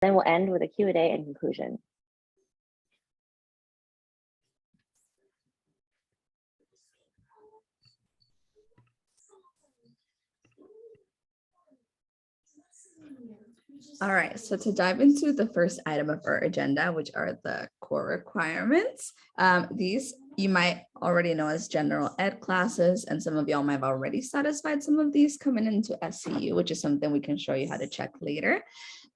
Then we'll end with a Q&A and conclusion. All right, so to dive into the first item of our agenda, which are the core requirements, these you might already know as general ed classes, and some of y'all might have already satisfied some of these coming into SCU, which is something we can show you how to check later.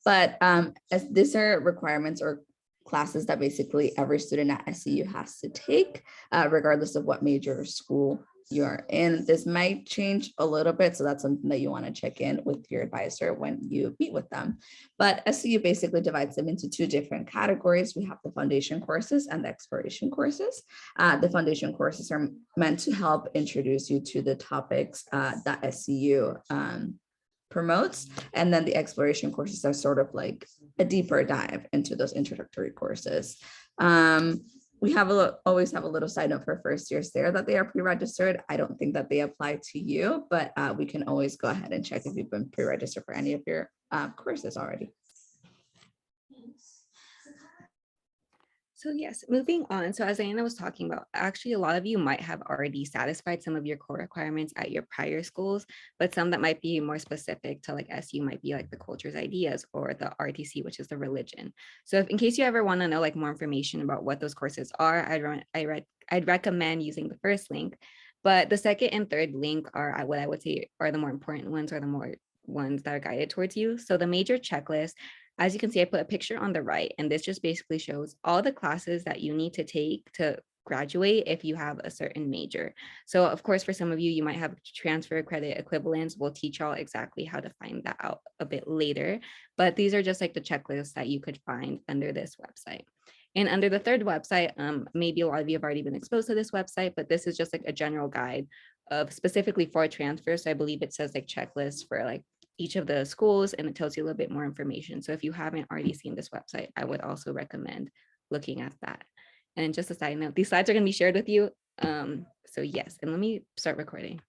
But as these are requirements or classes that basically every student at SCU has to take, regardless of what major or school you're in. This might change a little bit, so that's something that you want to check in with your advisor when you meet with them. But SCU basically divides them into two different categories. We have the foundation courses and the exploration courses. The foundation courses are meant to help introduce you to the topics that SCU promotes, and then the exploration courses are sort of like a deeper dive into those introductory courses. We always have a little side note for first years there that they are pre-registered. I don't think that they apply to you, but we can always go ahead and check if you've been pre-registered for any of your courses already. So yes, moving on. So as Diana was talking about, actually a lot of you might have already satisfied some of your core requirements at your prior schools, but some that might be more specific to like SU might be like the cultures ideas or the RTC, which is the religion. So if in case you ever want to know like more information about what those courses are, I'd recommend using the first link. But the second and third link are what I would say are the more important ones, or the more ones that are guided towards you. So the major checklist, as you can see, I put a picture on the right, and this just basically shows all the classes that you need to take to graduate if you have a certain major. So of course, for some of you, you might have transfer credit equivalents. We'll teach y'all exactly how to find that out a bit later, but these are just like the checklists that you could find under this website. And under the third website, maybe a lot of you have already been exposed to this website, but this is just like a general guide of specifically for transfer. So I believe it says like checklists for like each of the schools, and it tells you a little bit more information. So if you haven't already seen this website, I would also recommend looking at that. And just a side note, these slides are going to be shared with you. So yes, and let me start recording.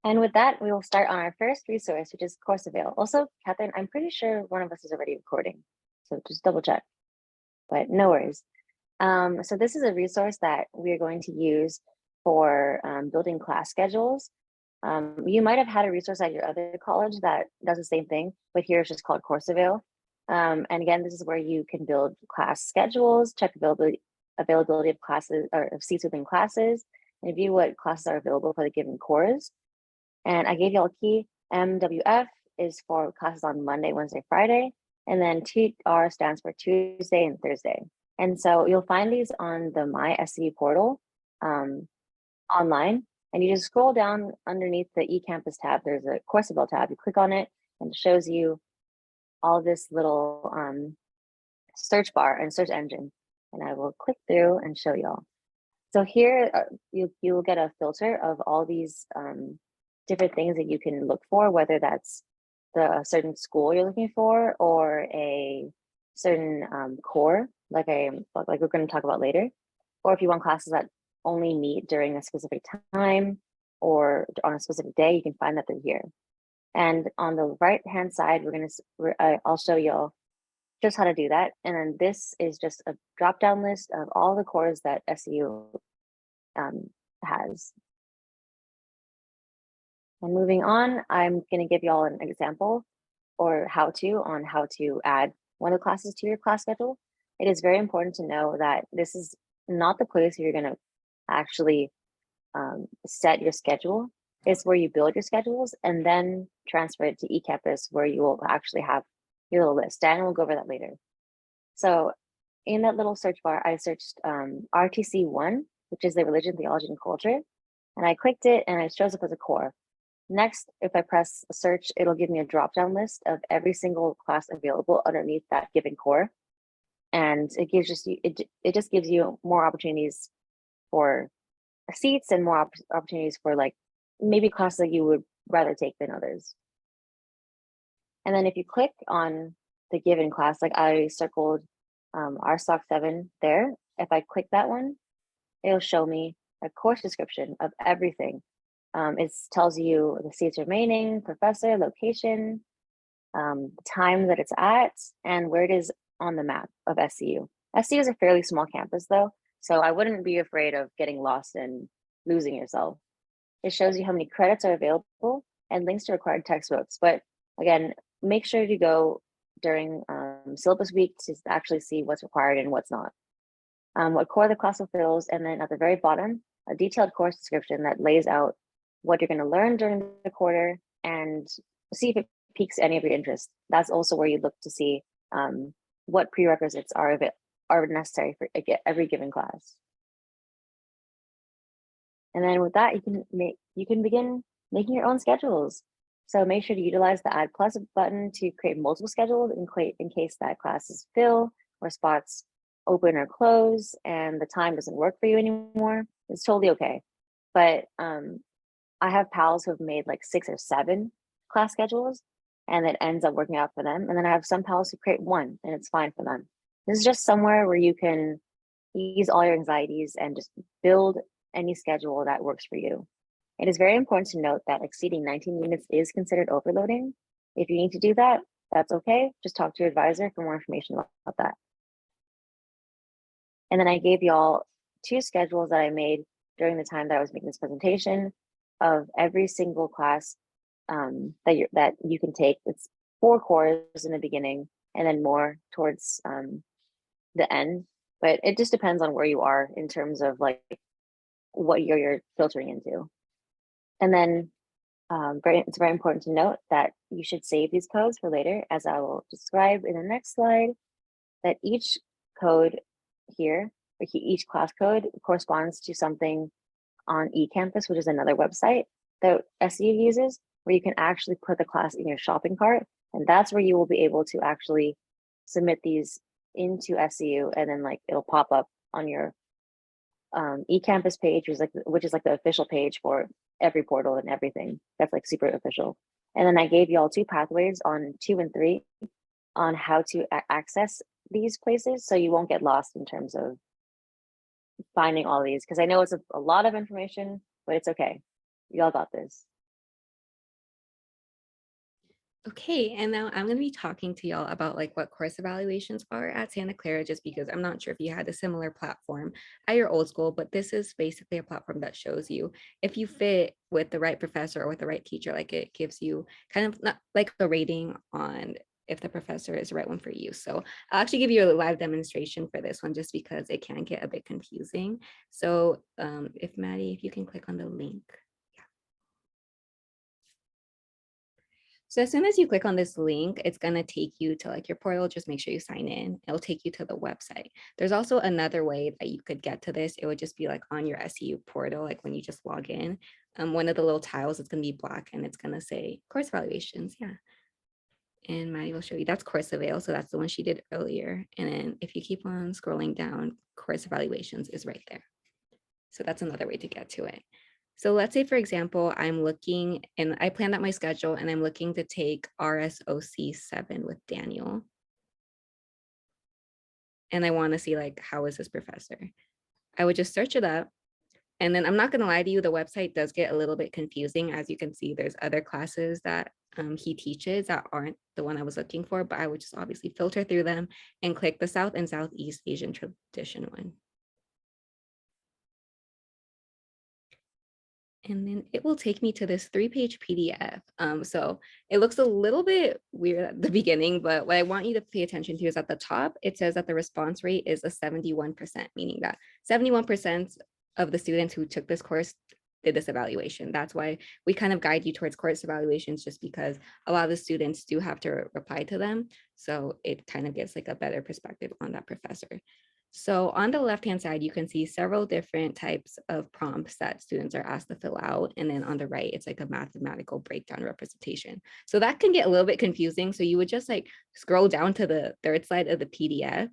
And with that, we will start on our first resource, which is Course Avail. Also, Catherine, I'm pretty sure one of us is already recording, so just double check, but no worries. So this is a resource that we are going to use for building class schedules. You might have had a resource at your other college that does the same thing, but here it's just called Course Avail. And again, this is where you can build class schedules, check availability of classes or of seats within classes, and view what classes are available for the given course. And I gave y'all a key. MWF is for classes on Monday, Wednesday, Friday, and then TR stands for Tuesday and Thursday. And so you'll find these on the My SCU portal online, and you just scroll down underneath the Ecampus tab. There's a Course Avail tab. You click on it, and it shows you all this little search bar and search engine. And I will click through and show y'all. So here you will get a filter of all these different things that you can look for, whether that's the certain school you're looking for or a certain core, like we're going to talk about later, or if you want classes that only meet during a specific time or on a specific day, you can find that they're here. And on the right hand side, I'll show y'all just how to do that. And then this is just a drop down list of all the cores that SCU has. And moving on, I'm going to give y'all an example or how to add one of the classes to your class schedule. It is very important to know that this is not the place where you're going to actually set your schedule. It's where you build your schedules and then transfer it to Ecampus, where you will actually have your little list. Dan will go over that later. So in that little search bar, I searched RTC1, which is the religion, theology, and culture. And I clicked it and it shows up as a core. Next, if I press search, it'll give me a drop-down list of every single class available underneath that given core. And it just gives you more opportunities for seats and more opportunities for like maybe classes that you would rather take than others. And then if you click on the given class, like I circled RSOC 7 there, if I click that one, it'll show me a course description of everything. It tells you the seats remaining, professor, location, time that it's at, and where it is on the map of SCU. SCU is a fairly small campus though, so I wouldn't be afraid of getting lost and losing yourself. It shows you how many credits are available and links to required textbooks. But again, make sure to go during syllabus week to actually see what's required and what's not. What core the class fulfills, and then at the very bottom, a detailed course description that lays out what you're going to learn during the quarter and see if it piques any of your interest. That's also where you look to see what prerequisites are necessary for every given class. And then with that, you can begin making your own schedules. So make sure to utilize the Add Class button to create multiple schedules in case that classes fill or spots open or close and the time doesn't work for you anymore. It's totally okay. But I have pals who have made like 6 or 7 class schedules and it ends up working out for them. And then I have some pals who create 1 and it's fine for them. This is just somewhere where you can ease all your anxieties and just build any schedule that works for you. It is very important to note that exceeding 19 units is considered overloading. If you need to do that, that's okay. Just talk to your advisor for more information about that. And then I gave y'all 2 schedules that I made during the time that I was making this presentation of every single class that you can take. It's 4 cores in the beginning and then more towards the end. But it just depends on where you are in terms of like what you're filtering into. And then it's very important to note that you should save these codes for later, as I will describe in the next slide, that each code here, or each class code corresponds to something on Ecampus, which is another website that SU uses, where you can actually put the class in your shopping cart. And that's where you will be able to actually submit these into SU, and then like it'll pop up on your Ecampus page, which is like the official page for every portal and everything. That's like super official. And then I gave you all 2 pathways on 2 and 3 on how to access these places, so you won't get lost in terms of finding all these, because I know it's a lot of information, but it's okay. Y'all got this. Okay, and now I'm going to be talking to y'all about like what course evaluations are at Santa Clara, just because I'm not sure if you had a similar platform at your old school, but this is basically a platform that shows you if you fit with the right professor or with the right teacher. Like it gives you kind of not like a rating on if the professor is the right one for you. So I'll actually give you a live demonstration for this one, just because it can get a bit confusing. So if Maddie, if you can click on the link. So as soon as you click on this link, it's going to take you to like your portal. Just make sure you sign in. It'll take you to the website. There's also another way that you could get to this. It would just be like on your SU portal, like when you just log in. One of the little tiles is going to be black and it's going to say course evaluations. Yeah. And Maddie will show you that's course avail. So that's the one she did earlier. And then if you keep on scrolling down, course evaluations is right there. So that's another way to get to it. So let's say, for example, I'm looking and I planned out my schedule and I'm looking to take RSOC 7 with Daniel. And I want to see like, how is this professor? I would just search it up. And then I'm not going to lie to you, the website does get a little bit confusing. As you can see, there's other classes that he teaches that aren't the one I was looking for, but I would just obviously filter through them and click the South and Southeast Asian tradition one. And then it will take me to this 3-page PDF. So it looks a little bit weird at the beginning, but what I want you to pay attention to is at the top, it says that the response rate is a 71%, meaning that 71% of the students who took this course did this evaluation. That's why we kind of guide you towards course evaluations, just because a lot of the students do have to reply to them. So it kind of gives like a better perspective on that professor. So on the left-hand side, you can see several different types of prompts that students are asked to fill out. And then on the right, it's like a mathematical breakdown representation. So that can get a little bit confusing. So you would just like scroll down to the third slide of the PDF.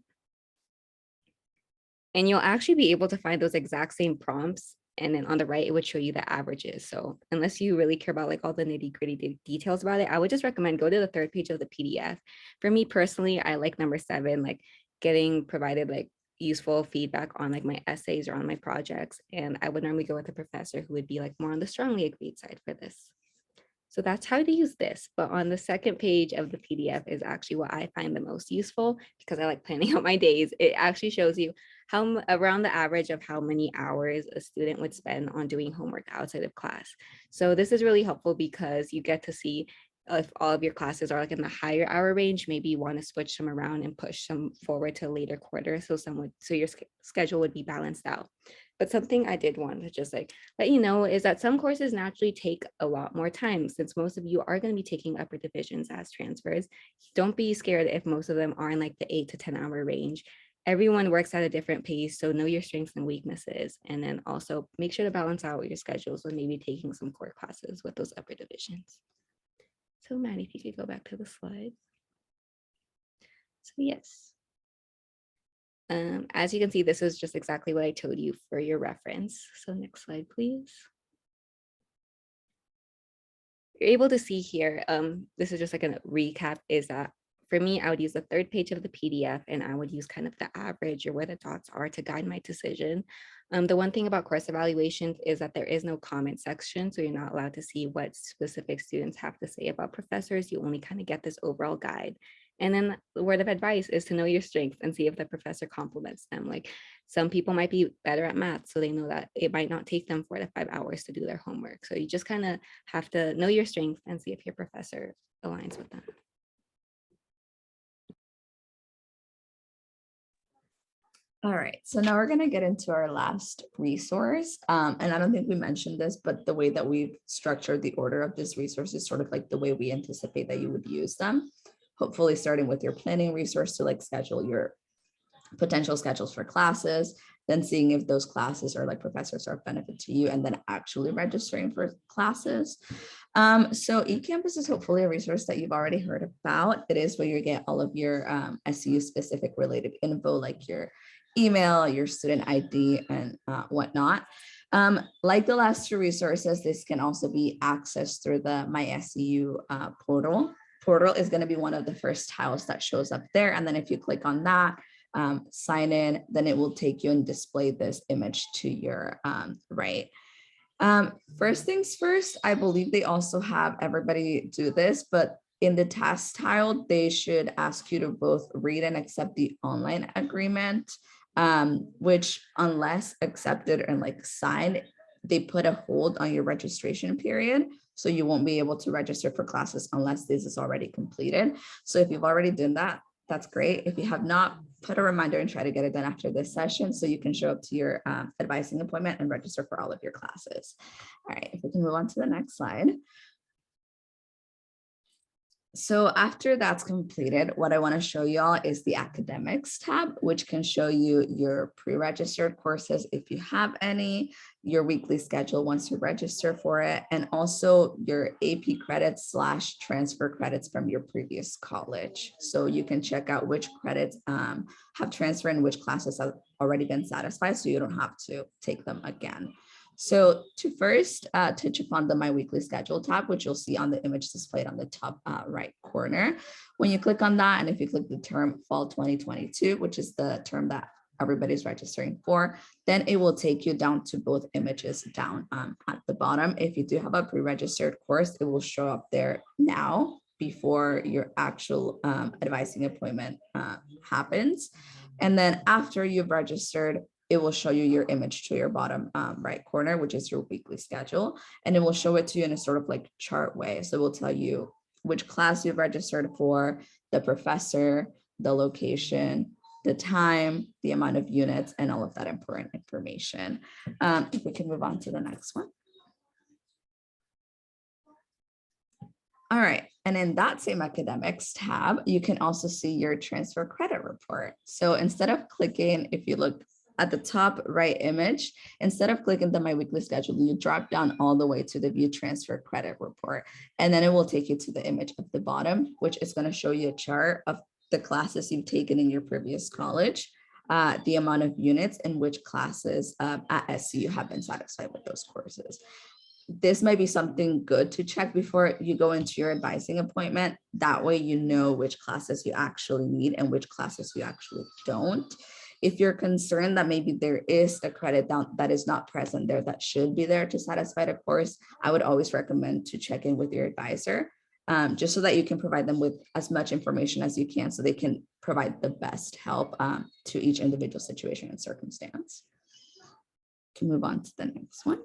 And you'll actually be able to find those exact same prompts. And then on the right, it would show you the averages. So unless you really care about like all the nitty-gritty details about it, I would just recommend go to the third page of the PDF. For me personally, I like number 7, like getting provided like useful feedback on like my essays or on my projects. And I would normally go with a professor who would be like more on the strongly agreed side for this. So that's how to use this. But on the second page of the PDF is actually what I find the most useful because I like planning out my days. It actually shows you how around the average of how many hours a student would spend on doing homework outside of class. So this is really helpful because you get to see if all of your classes are like in the higher hour range, maybe you want to switch them around and push some forward to a later quarter. So your schedule would be balanced out. But something I did want to just like let you know is that some courses naturally take a lot more time since most of you are going to be taking upper divisions as transfers. Don't be scared if most of them are in like the 8 to 10 hour range. Everyone works at a different pace, so know your strengths and weaknesses. And then also make sure to balance out your schedules when maybe taking some core classes with those upper divisions. So Maddie, if you could go back to the slide. So yes. As you can see, this is just exactly what I told you for your reference. So next slide, please. You're able to see here, this is just like a recap, is that for me, I would use the third page of the PDF and I would use kind of the average or where the dots are to guide my decision. The one thing about course evaluations is that there is no comment section, so you're not allowed to see what specific students have to say about professors. You only kind of get this overall guide. And then the word of advice is to know your strengths and see if the professor compliments them. Like some people might be better at math, so they know that it might not take them 4 to 5 hours to do their homework. So you just kind of have to know your strengths and see if your professor aligns with them. All right, so now we're going to get into our last resource. And I don't think we mentioned this, but the way that we've structured the order of this resource is sort of like the way we anticipate that you would use them. Hopefully starting with your planning resource to like schedule your potential schedules for classes, then seeing if those classes or like professors are of benefit to you, and then actually registering for classes. So Ecampus is hopefully a resource that you've already heard about. It is where you get all of your SCU specific related info, like your email, your student ID, and whatnot. Like the last two resources, this can also be accessed through the MySCU portal. Portal is going to be one of the first tiles that shows up there. And then if you click on that, sign in, then it will take you and display this image to your right. First things first, I believe they also have everybody do this, but in the task tile, they should ask you to both read and accept the online agreement, which unless accepted and like signed, they put a hold on your registration period. So you won't be able to register for classes unless this is already completed. So if you've already done that, that's great. If you have not, put a reminder and try to get it done after this session so you can show up to your advising appointment and register for all of your classes. All right, if we can move on to the next slide. So after that's completed, what I want to show y'all is the academics tab, which can show you your pre-registered courses if you have any, your weekly schedule once you register for it, and also your AP credits / transfer credits from your previous college. So you can check out which credits have transferred and which classes have already been satisfied, so you don't have to take them again. So to first touch upon the My Weekly Schedule tab, which you'll see on the image displayed on the top right corner. When you click on that, and if you click the term Fall 2022, which is the term that everybody's registering for, then it will take you down to both images down at the bottom. If you do have a pre-registered course, it will show up there now before your actual advising appointment happens. And then after you've registered, it will show you your image to your bottom right corner, which is your weekly schedule. And it will show it to you in a sort of like chart way. So it will tell you which class you've registered for, the professor, the location, the time, the amount of units, and all of that important information. If we can move on to the next one. All right, and in that same academics tab, you can also see your transfer credit report. So instead of clicking, if you look at the top right image, instead of clicking the My Weekly Schedule, you drop down all the way to the View Transfer Credit Report, and then it will take you to the image at the bottom, which is going to show you a chart of the classes you've taken in your previous college, the amount of units, and which classes at SCU have been satisfied with those courses. This might be something good to check before you go into your advising appointment. That way you know which classes you actually need and which classes you actually don't. If you're concerned that maybe there is a credit down that is not present there that should be there to satisfy the course, I would always recommend to check in with your advisor, just so that you can provide them with as much information as you can so they can provide the best help to each individual situation and circumstance. Can move on to the next one.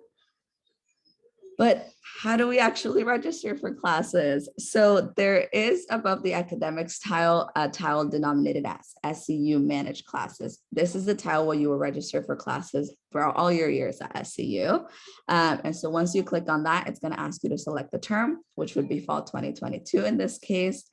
But how do we actually register for classes? So there is above the academics tile, a tile denominated as SCU managed classes. This is the tile where you will register for classes for all your years at SCU. And so once you click on that, it's going to ask you to select the term, which would be fall 2022 in this case.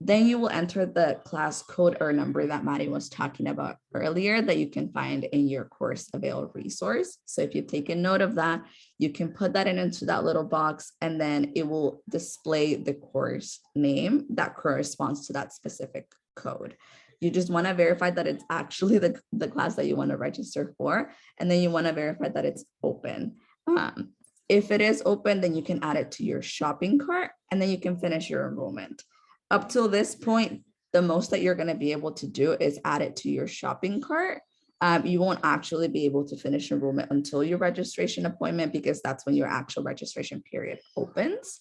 Then you will enter the class code or number that Maddie was talking about earlier that you can find in your course avail resource. So if you take a note of that, you can put that into that little box, and then it will display the course name that corresponds to that specific code. You just want to verify that it's actually the class that you want to register for, and then you want to verify that it's open. If it is open, then you can add it to your shopping cart, and then you can finish your enrollment. Up till this point, the most that you're going to be able to do is add it to your shopping cart. You won't actually be able to finish enrollment until your registration appointment, because that's when your actual registration period opens.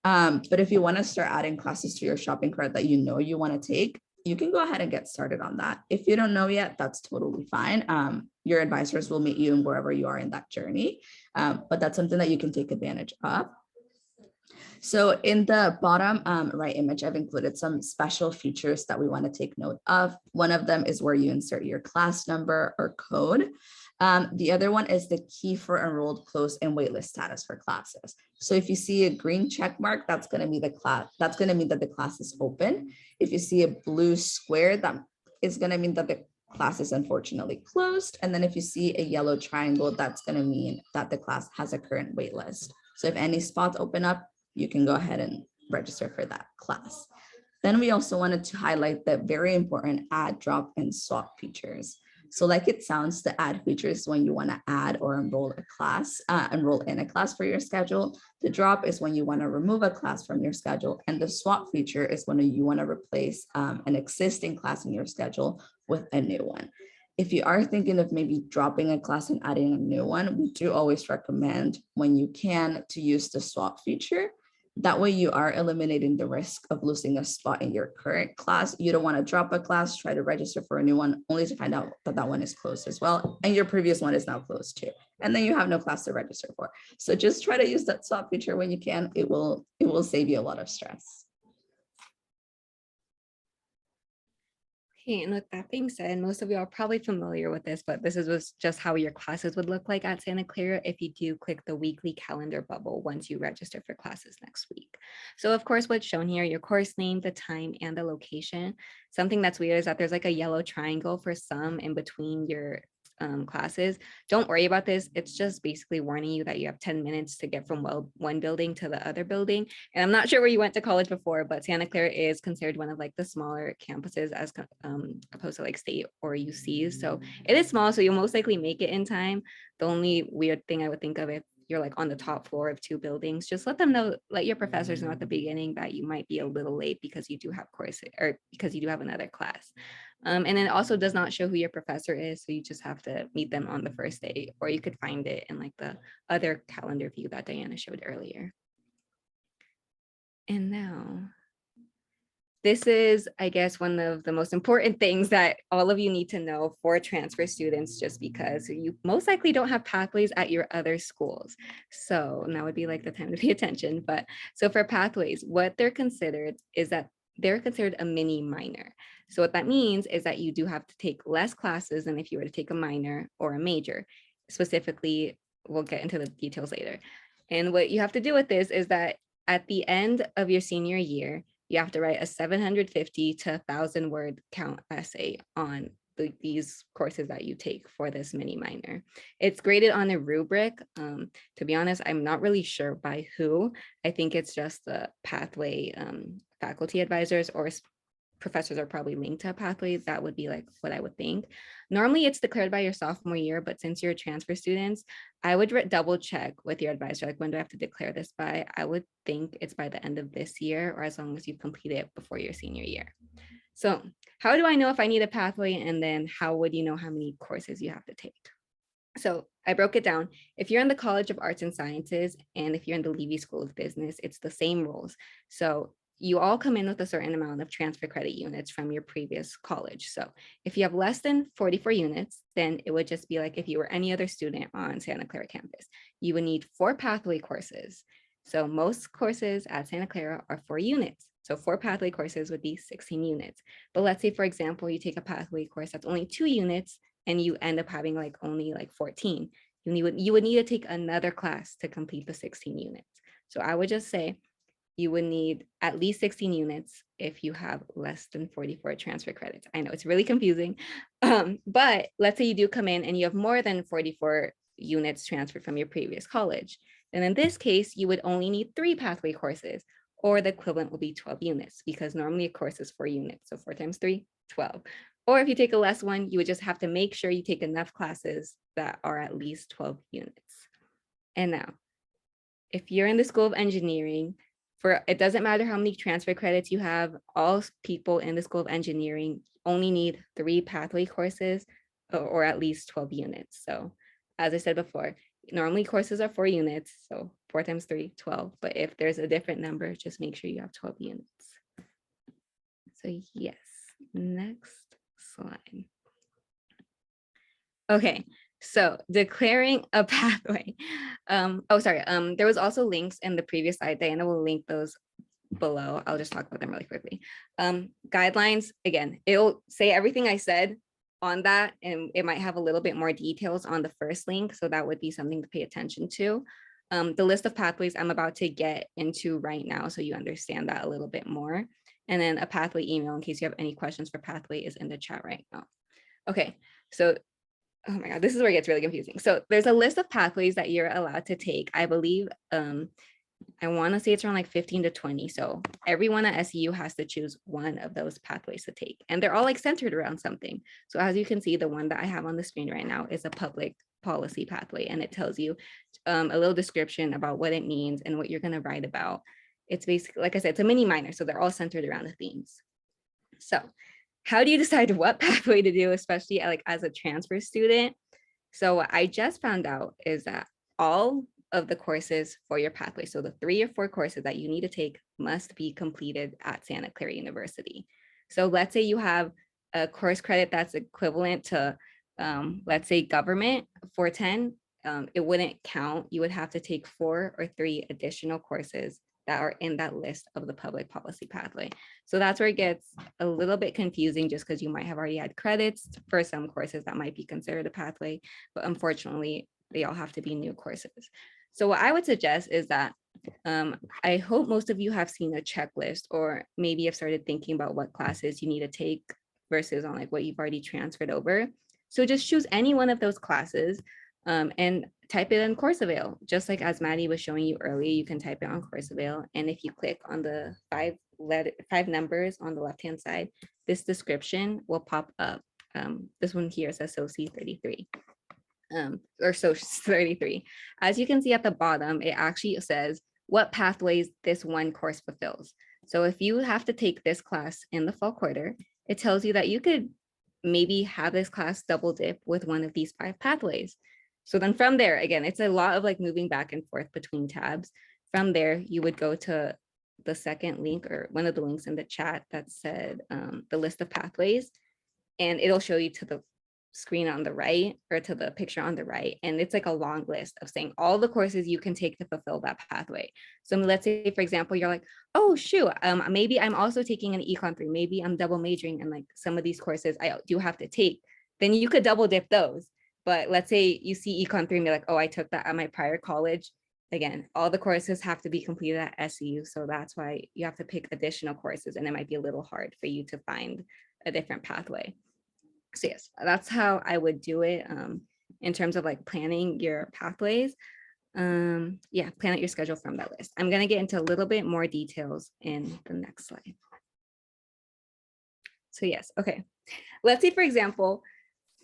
But if you want to start adding classes to your shopping cart that you know you want to take, you can go ahead and get started on that. If you don't know yet, that's totally fine. Your advisors will meet you in wherever you are in that journey, but that's something that you can take advantage of. So in the bottom right image, I've included some special features that we want to take note of. One of them is where you insert your class number or code. The other one is the key for enrolled, closed, and waitlist status for classes. So if you see a green check mark, that's going to be the class. That's going to mean that the class is open. If you see a blue square, that is going to mean that the class is unfortunately closed. And then if you see a yellow triangle, that's going to mean that the class has a current waitlist. So if any spots open up, you can go ahead and register for that class. Then we also wanted to highlight the very important add, drop, and swap features. So like it sounds, the add feature is when you want to add or enroll a class, enroll in a class for your schedule. The drop is when you want to remove a class from your schedule. And the swap feature is when you want to replace an existing class in your schedule with a new one. If you are thinking of maybe dropping a class and adding a new one, we do always recommend, when you can, to use the swap feature. That way you are eliminating the risk of losing a spot in your current class. You don't want to drop a class, try to register for a new one, only to find out that that one is closed as well. And your previous one is now closed too. And then you have no class to register for. So just try to use that swap feature when you can. It will save you a lot of stress. Okay, and with that being said, most of you are probably familiar with this, but this was just how your classes would look like at Santa Clara if you do click the weekly calendar bubble once you register for classes next week. So of course, what's shown here, your course name, the time, and the location. Something that's weird is that there's like a yellow triangle for some in between your classes. Don't worry about this. It's just basically warning you that you have 10 minutes to get from one building to the other building. And I'm not sure where you went to college before, but Santa Clara is considered one of like the smaller campuses as opposed to like state or UCs. So it is small, so you'll most likely make it in time. The only weird thing I would think of if you're like on the top floor of two buildings, just let them know, let your professors know at the beginning that you might be a little late because you do have courses or because you do have another class. And then it also does not show who your professor is. So you just have to meet them on the first day, or you could find it in like the other calendar view that Diana showed earlier. And now, this is, I guess, one of the most important things that all of you need to know for transfer students, just because you most likely don't have pathways at your other schools. So now would be like the time to pay attention. But so for pathways, what they're considered is that they're considered a mini minor. So what that means is that you do have to take less classes than if you were to take a minor or a major. Specifically, we'll get into the details later. And what you have to do with this is that at the end of your senior year, you have to write a 750 to 1,000 word count essay on these courses that you take for this mini minor. It's graded on a rubric. To be honest, I'm not really sure by who. I think it's just the pathway faculty advisors, or professors are probably linked to a pathway. That would be like what I would think. Normally it's declared by your sophomore year, but since you're transfer students, I would double check with your advisor, like when do I have to declare this by? I would think it's by the end of this year, or as long as you complete it before your senior year. So how do I know if I need a pathway? And then how would you know how many courses you have to take? So I broke it down. If you're in the College of Arts and Sciences, and if you're in the Levy School of Business, it's the same rules. So you all come in with a certain amount of transfer credit units from your previous college. So if you have less than 44 units, then it would just be like if you were any other student on Santa Clara campus. You would need 4 pathway courses. So most courses at Santa Clara are 4 units. So 4 pathway courses would be 16 units. But let's say, for example, you take a pathway course that's only 2 units and you end up having like only like 14. You would need to take another class to complete the 16 units. So I would just say you would need at least 16 units if you have less than 44 transfer credits. I know it's really confusing, but let's say you do come in and you have more than 44 units transferred from your previous college. And in this case, you would only need 3 pathway courses, or the equivalent will be 12 units, because normally a course is 4 units. So 4 times 3, 12. Or if you take a less one, you would just have to make sure you take enough classes that are at least 12 units. And now, if you're in the School of Engineering, it doesn't matter how many transfer credits you have, all people in the School of Engineering only need 3 pathway courses or at least 12 units. So as I said before, normally courses are 4 units, so 4 times 3, 12. But if there's a different number, just make sure you have 12 units. So yes, next slide. Okay, so declaring a pathway. There was also links in the previous slide. Diana will link those below. I'll just talk about them really quickly. Guidelines, again, it'll say everything I said on that, and it might have a little bit more details on the first link. So that would be something to pay attention to. The list of pathways I'm about to get into right now, so you understand that a little bit more. And then a pathway email in case you have any questions for pathway is in the chat right now. Okay, so, oh my God, this is where it gets really confusing. So there's a list of pathways that you're allowed to take. I believe, I want to say it's around like 15 to 20. So everyone at SEU has to choose one of those pathways to take. And they're all like centered around something. So as you can see, the one that I have on the screen right now is a public policy pathway. And it tells you a little description about what it means and what you're going to write about. It's basically, like I said, it's a mini minor. So they're all centered around the themes. So how do you decide what pathway to do, especially like as a transfer student? So what I just found out is that all of the courses for your pathway, so the 3 or 4 courses that you need to take, must be completed at Santa Clara University. So let's say you have a course credit that's equivalent to, let's say, government 410, it wouldn't count. You would have to take 4 or 3 additional courses that are in that list of the public policy pathway. So that's where it gets a little bit confusing, just because you might have already had credits for some courses that might be considered a pathway, but unfortunately, they all have to be new courses. So what I would suggest is that I hope most of you have seen a checklist, or maybe have started thinking about what classes you need to take versus on like what you've already transferred over. So just choose any one of those classes and type it in Course Avail. Just like as Maddie was showing you earlier, you can type it on Course Avail. And if you click on the 5 numbers on the left-hand side, this description will pop up. This one here says SOC 33. Or SOC 33. As you can see at the bottom, it actually says what pathways this one course fulfills. So if you have to take this class in the fall quarter, it tells you that you could maybe have this class double dip with one of these 5 pathways. So then from there, again, it's a lot of like moving back and forth between tabs. From there, you would go to the second link, or one of the links in the chat that said the list of pathways, and it'll show you to the screen on the right, or to the picture on the right. And it's like a long list of saying all the courses you can take to fulfill that pathway. So let's say, for example, you're like, oh, shoot, maybe I'm also taking an Econ 3. Maybe I'm double majoring in like some of these courses I do have to take. Then you could double dip those. But let's say you see Econ 3 and you're like, oh, I took that at my prior college. Again, all the courses have to be completed at SEU. So that's why you have to pick additional courses, and it might be a little hard for you to find a different pathway. So yes, that's how I would do it in terms of like planning your pathways. Yeah, plan out your schedule from that list. I'm gonna get into a little bit more details in the next slide. So yes, okay. Let's say, for example,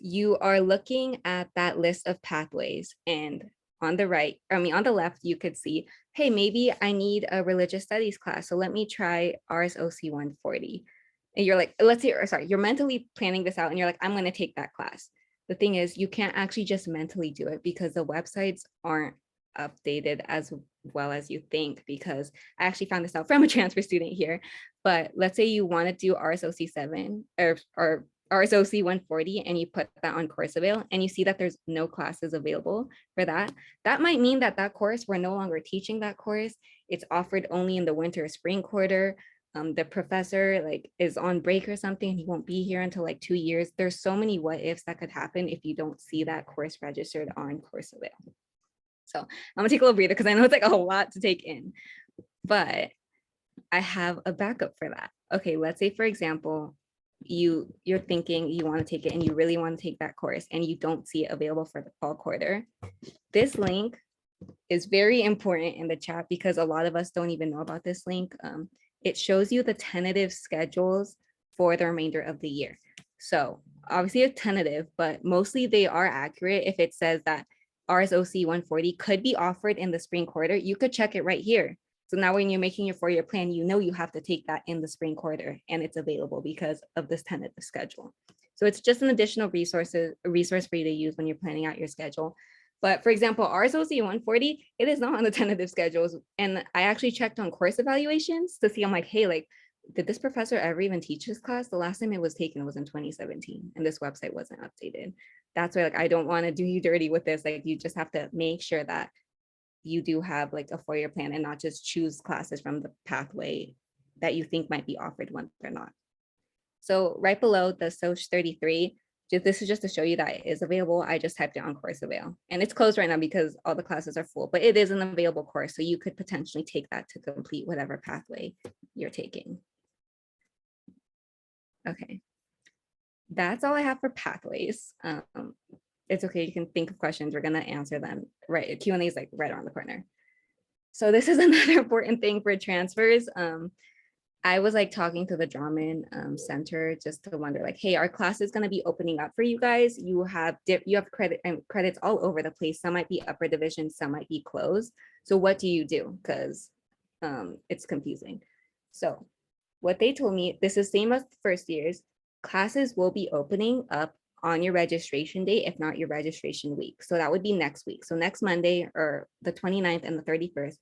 you are looking at that list of pathways, and on the left, you could see, hey, maybe I need a religious studies class. So let me try RSOC 140. and you're like, let's say, or sorry, you're mentally planning this out and you're like, I'm going to take that class. The thing is, you can't actually just mentally do it because the websites aren't updated as well as you think, because I actually found this out from a transfer student here. But let's say you want to do RSOC 7 or RSOC 140 and you put that on course avail and you see that there's no classes available for that. That might mean that that course, we're no longer teaching that course. It's offered only in the winter or spring quarter. The professor like is on break or something, he won't be here until like 2 years. There's so many what ifs that could happen if you don't see that course registered on course avail. So I'm gonna take a little breather because I know it's like a lot to take in, but I have a backup for that. Okay, let's say for example, you're thinking you want to take it and you really want to take that course and you don't see it available for the fall quarter. This link is very important in the chat because a lot of us don't even know about this link. It shows you the tentative schedules for the remainder of the year. So obviously a tentative, but mostly they are accurate. If it says that RSOC 140 could be offered in the spring quarter, you could check it right here. So now when you're making your 4-year plan, you know you have to take that in the spring quarter and it's available because of this tentative schedule. So it's just an additional resource for you to use when you're planning out your schedule. But for example, RSOC 140, it is not on the tentative schedules. And I actually checked on course evaluations to see, I'm like, hey, like, did this professor ever even teach this class? The last time it was taken was in 2017 and this website wasn't updated. That's why like, I don't want to do you dirty with this. Like you just have to make sure that you do have like a 4-year plan and not just choose classes from the pathway that you think might be offered when they're not. So right below the SOC 33, this is just to show you that it is available. I just typed it on course avail and it's closed right now because all the classes are full, but it is an available course. So you could potentially take that to complete whatever pathway you're taking. Okay, that's all I have for pathways. It's okay, you can think of questions, we're gonna answer them, right? Q&A is like right around the corner. So this is another important thing for transfers. I was like talking to the Drummond Center just to wonder like, hey, our class is going to be opening up for you guys. You have credits all over the place. Some might be upper division, some might be closed. So what do you do? Because it's confusing. So what they told me, this is same as first years, classes will be opening up on your registration date, if not your registration week. So that would be next week. So next Monday or the 29th and the 31st,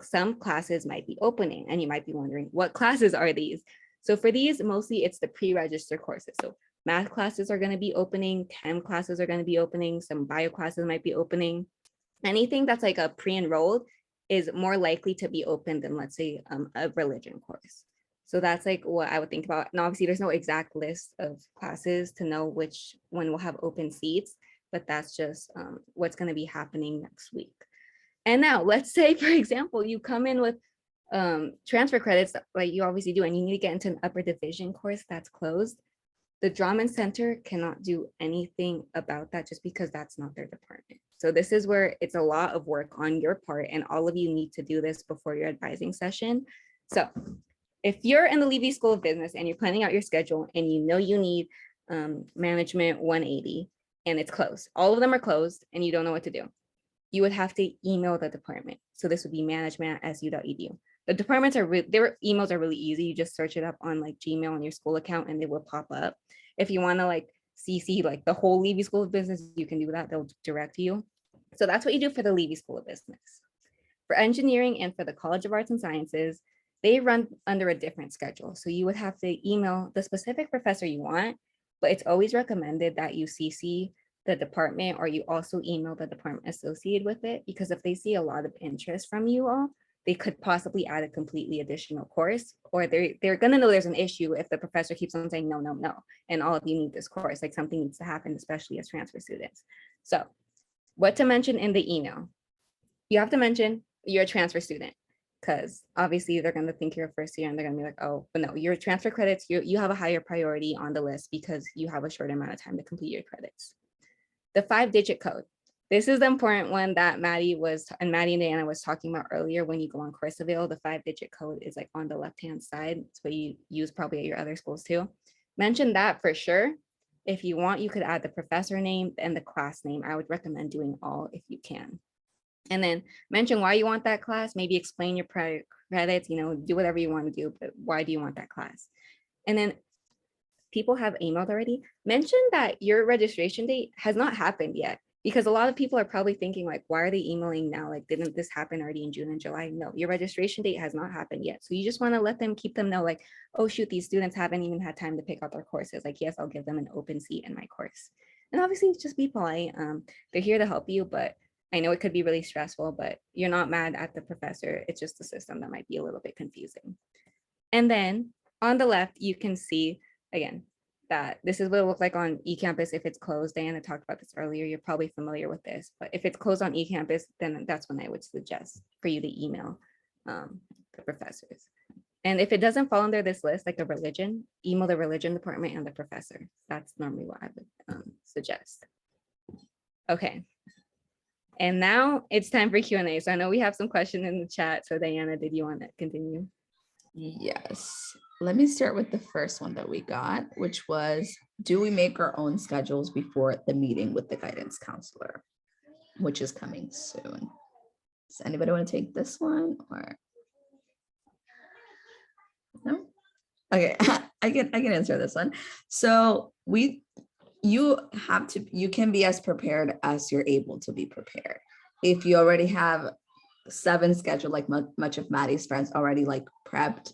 some classes might be opening and you might be wondering what classes are these? So for these, mostly it's the pre-register courses. So math classes are going to be opening, chem classes are going to be opening, some bio classes might be opening. Anything that's like a pre-enrolled is more likely to be open than let's say a religion course. So that's like what I would think about. And obviously there's no exact list of classes to know which one will have open seats, but that's just what's going to be happening next week. And now let's say, for example, you come in with transfer credits like you obviously do, and you need to get into an upper division course that's closed. The Drummond Center cannot do anything about that just because that's not their department. So this is where it's a lot of work on your part, and all of you need to do this before your advising session. So if you're in the Levy School of Business and you're planning out your schedule and you know you need management 180 and it's closed, all of them are closed and you don't know what to do, you would have to email the department. So this would be management@su.edu. The departments are their emails are really easy. You just search it up on like Gmail on your school account and they will pop up. If you want to like CC like the whole Levy School of Business, you can do that. They'll direct you. So that's what you do for the Levy School of Business. For engineering and for the College of Arts and Sciences, they run under a different schedule. So you would have to email the specific professor you want, but it's always recommended that you CC the department or you also email the department associated with it, because if they see a lot of interest from you all, they could possibly add a completely additional course, or they're gonna know there's an issue if the professor keeps on saying no, no, no, and all of you need this course, like something needs to happen, especially as transfer students. So what to mention in the email? You have to mention you're a transfer student, because obviously they're going to think you're a first year and they're going to be like, oh, but no, your transfer credits, you have a higher priority on the list because you have a short amount of time to complete your credits. The 5-digit code. This is the important one that Maddie and Diana was talking about earlier. When you go on course avail, the 5-digit code is like on the left-hand side. It's what you use probably at your other schools too. Mention that for sure. If you want, you could add the professor name and the class name. I would recommend doing all if you can. And then mention why you want that class. Maybe explain your prior credits, do whatever you want to do, but why do you want that class? And then people have emailed already. Mention that your registration date has not happened yet, because a lot of people are probably thinking like, why are they emailing now? Like, didn't this happen already in June and July? No, your registration date has not happened yet. So you just want to keep them know like, oh shoot, these students haven't even had time to pick out their courses. Like, yes, I'll give them an open seat in my course. And obviously just be polite. They're here to help you, but I know it could be really stressful, but you're not mad at the professor. It's just the system that might be a little bit confusing. And then on the left, you can see, again, that this is what it looks like on Ecampus if it's closed. Diana talked about this earlier. You're probably familiar with this, but if it's closed on Ecampus, then that's when I would suggest for you to email the professors. And if it doesn't fall under this list, like a religion, email the religion department and the professor. That's normally what I would suggest. Okay. And now it's time for Q&A. So I know we have some questions in the chat. So Diana, did you want to continue? Yes. Let me start with the first one that we got, which was, do we make our own schedules before the meeting with the guidance counselor, which is coming soon? Does anybody want to take this one or no? Okay, I can answer this one. So you can be as prepared as you're able to be prepared. If you already have 7 scheduled, like much of Maddie's friends already like prepped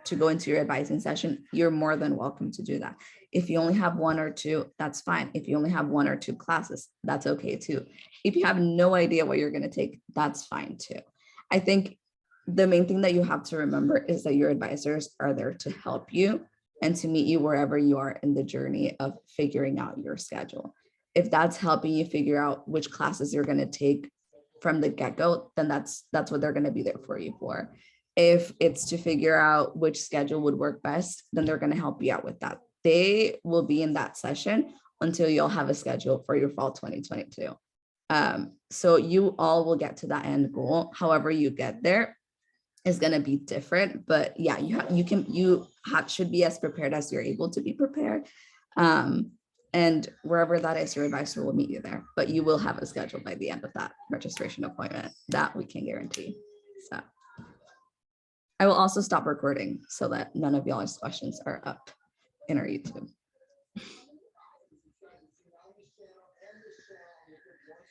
to go into your advising session, you're more than welcome to do that. If you only have 1 or 2, that's fine. If you only have 1 or 2 classes, that's okay too. If you have no idea what you're going to take, that's fine too. I think the main thing that you have to remember is that your advisors are there to help you and to meet you wherever you are in the journey of figuring out your schedule. If that's helping you figure out which classes you're going to take from the get-go, then that's what they're going to be there for you for. If it's to figure out which schedule would work best, then they're going to help you out with that. They will be in that session until you'll have a schedule for your fall 2022. So you all will get to that end goal. However you get there is going to be different, but yeah, you should be as prepared as you're able to be prepared. And wherever that is, your advisor will meet you there, but you will have a schedule by the end of that registration appointment. That we can guarantee. So I will also stop recording so that none of y'all's questions are up in our YouTube.